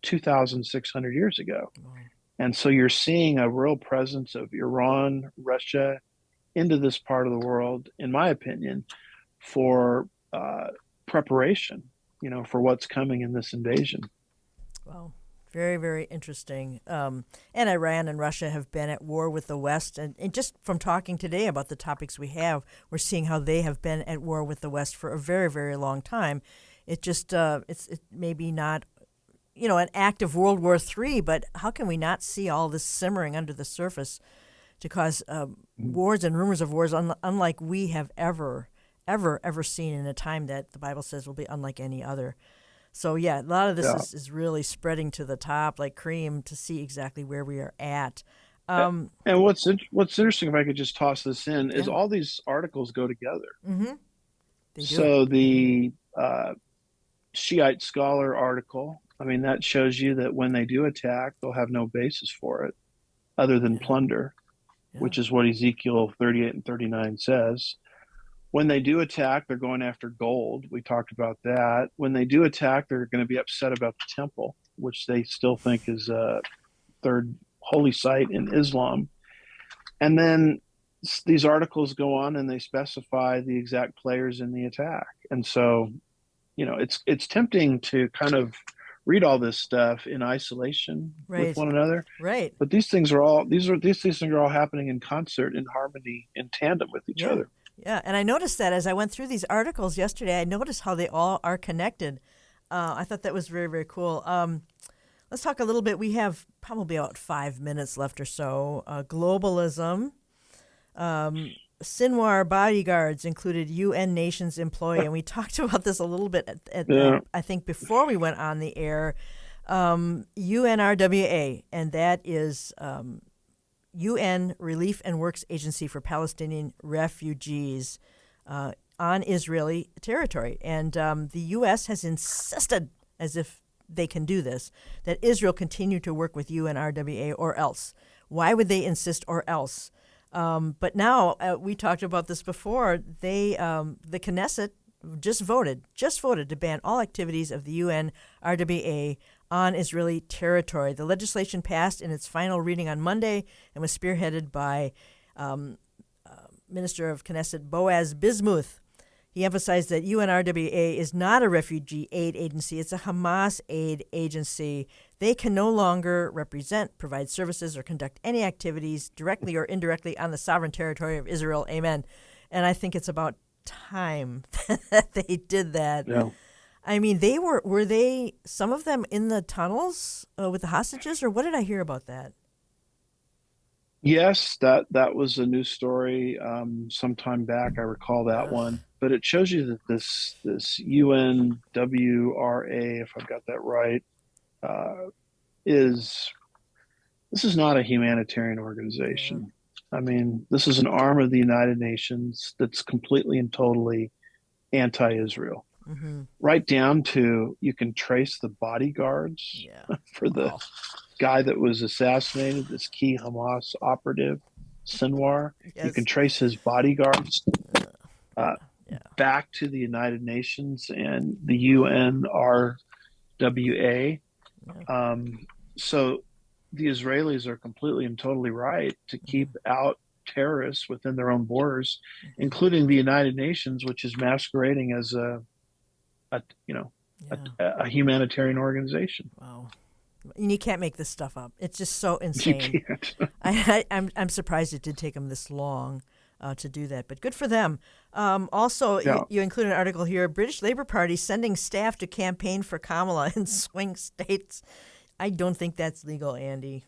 2,600 years ago. Wow. And so you're seeing a real presence of Iran, Russia into this part of the world, in my opinion, for preparation, for what's coming in this invasion. Wow. Very, very interesting. And Iran and Russia have been at war with the West. And just from talking today about the topics we have, we're seeing how they have been at war with the West for a very, very long time. It just, it's maybe not, an active World War III, but how can we not see all this simmering under the surface to cause wars and rumors of wars unlike we have ever seen in a time that the Bible says will be unlike any other? So, yeah, a lot of this Yeah. is really spreading to the top like cream to see exactly where we are at. And Um, what's interesting, if I could just toss this in, is yeah, all these articles go together. mm-hmm, they do. So the Shiite scholar article, I mean, that shows you that when they do attack, they'll have no basis for it other than Yeah, plunder, yeah, which is what Ezekiel 38 and 39 says. When they do attack, they're going after gold. We talked about that. When they do attack, they're going to be upset about the temple, which they still think is a third holy site in Islam. And then these articles go on and they specify the exact players in the attack. And so, it's tempting to kind of read all this stuff in isolation with right, one another. right. But these things are all happening in concert, in harmony, in tandem with each Yeah, other. yeah. And I noticed that as I went through these articles yesterday, I noticed how they all are connected. I thought that was very, very cool. Let's talk a little bit. We have probably about 5 minutes left or so. Globalism. Sinwar bodyguards included UN nations employee, and we talked about this a little bit I think before we went on the air. UNRWA, and that is UN Relief and Works Agency for Palestinian Refugees on Israeli territory. And the U.S. has insisted, as if they can do this, that Israel continue to work with UNRWA or else. Why would they insist or else? But now, we talked about this before, the Knesset just voted to ban all activities of the UNRWA on Israeli territory. The legislation passed in its final reading on Monday and was spearheaded by Minister of Knesset Boaz Bismuth. He emphasized that UNRWA is not a refugee aid agency. It's a Hamas aid agency. They can no longer represent, provide services, or conduct any activities directly or indirectly on the sovereign territory of Israel. Amen. And I think it's about time that they did that. Yeah. I mean, were they, some of them in the tunnels with the hostages, or what did I hear about that? Yes, that was a news story some time back. I recall that one. But it shows you that this UNWRA, if I've got that right, this is not a humanitarian organization. Yeah. I mean, this is an arm of the United Nations that's completely and totally anti-Israel. Mm-hmm. Right down to, you can trace the bodyguards for the guy that was assassinated, this key Hamas operative, Sinwar. Yes. You can trace his bodyguards back to the United Nations and the UNRWA. Yeah. So the Israelis are completely and totally right to keep out terrorists within their own borders, including the United Nations, which is masquerading as a humanitarian organization. Wow. And you can't make this stuff up. It's just so insane. You can't. I'm surprised it did take them this long to do that, but good for them. Also, you include an article here, British Labour Party sending staff to campaign for Kamala in swing states. I don't think that's legal, Andy.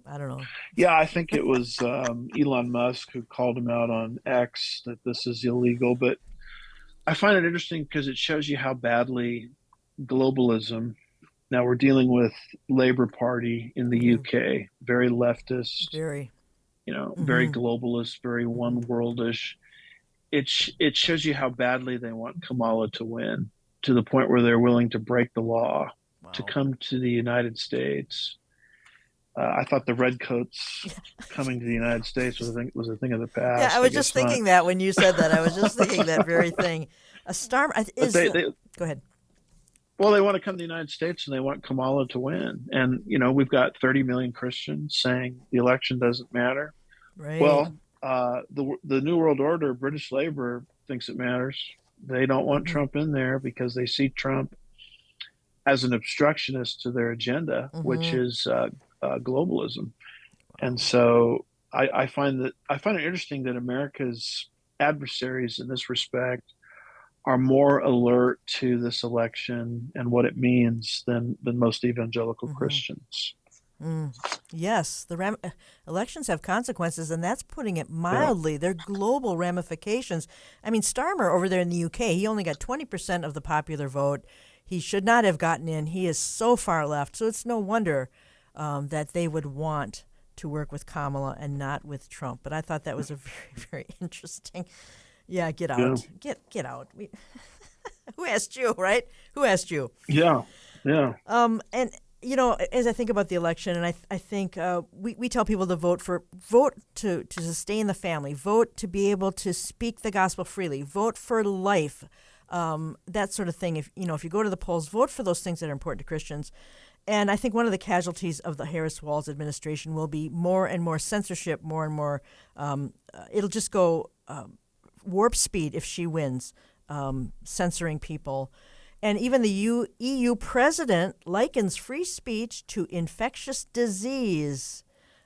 I don't know. Yeah, I think it was Elon Musk who called him out on X that this is illegal, but I find it interesting because it shows you how badly globalism. Now we're dealing with Labour Party in the UK, very leftist, very globalist, very one worldish. It shows you how badly they want Kamala to win, to the point where they're willing to break the law to come to the United States. I thought the redcoats coming to the United States was a thing of the past. Yeah, I was just thinking that when you said that. I was just thinking that very thing. A star is. Go ahead. Well, they want to come to the United States and they want Kamala to win. And, we've got 30 million Christians saying the election doesn't matter. Right. Well, the New World Order, British Labour, thinks it matters. They don't want Trump in there because they see Trump as an obstructionist to their agenda, which is globalism. And so I find it interesting that America's adversaries in this respect are more alert to this election and what it means than most evangelical Christians. Yes, the elections have consequences, and that's putting it mildly. They're global ramifications. I mean, Starmer over there in the UK, he only got 20% of the popular vote. He should not have gotten in. He is so far left, so it's no wonder that they would want to work with Kamala and not with Trump. But I thought that was a very, very interesting. Yeah, get out. Yeah. Get out. Who asked you, right? Who asked you? Yeah. And as I think about the election, and I think we tell people to vote to sustain the family, vote to be able to speak the gospel freely, vote for life, that sort of thing. If you go to the polls, vote for those things that are important to Christians. And I think one of the casualties of the Harris-Walz administration will be more and more censorship, more and more. It'll just go warp speed if she wins, censoring people. And even the EU president likens free speech to infectious disease.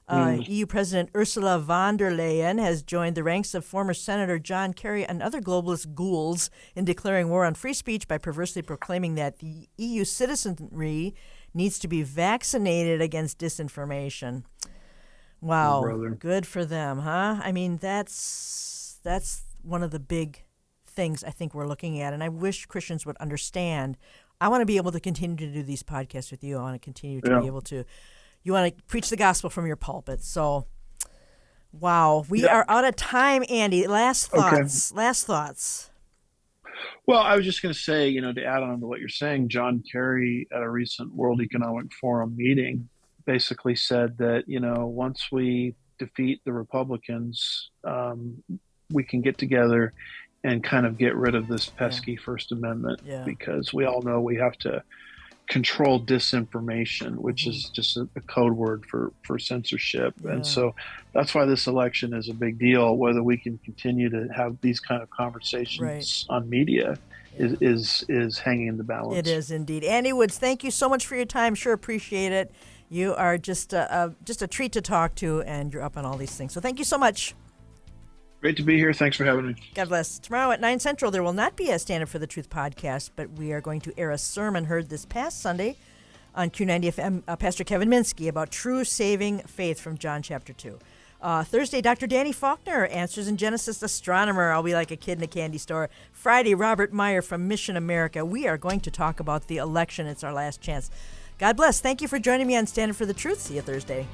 EU President Ursula von der Leyen has joined the ranks of former Senator John Kerry and other globalist ghouls in declaring war on free speech by perversely proclaiming that the EU citizenry needs to be vaccinated against disinformation. Wow, good for them, huh? I mean, that's That's one of the big things I think we're looking at, and I wish Christians would understand. I want to be able to continue to do these podcasts with you. I want to continue to be able to. You want to preach the gospel from your pulpit. So, wow, we are out of time, Andy. Last thoughts. Okay. Last thoughts. Well, I was just going to say, to add on to what you're saying, John Kerry at a recent World Economic Forum meeting basically said that, once we defeat the Republicans, we can get together and kind of get rid of this pesky First Amendment, because we all know we have to control disinformation, which is just a code word for censorship. And so that's why this election is a big deal. Whether we can continue to have these kind of conversations on media is hanging in the balance. It is indeed. Andy Woods, thank you so much for your time. Sure appreciate it. You are just a treat to talk to, and you're up on all these things. So thank you so much. Great to be here. Thanks for having me. God bless. Tomorrow at 9 Central, there will not be a Stand Up for the Truth podcast, but we are going to air a sermon heard this past Sunday on Q90 FM, Pastor Kevin Minsky, about true saving faith from John chapter 2. Thursday, Dr. Danny Faulkner, Answers in Genesis astronomer. I'll be like a kid in a candy store. Friday, Robert Meyer from Mission America. We are going to talk about the election. It's our last chance. God bless. Thank you for joining me on Stand Up for the Truth. See you Thursday.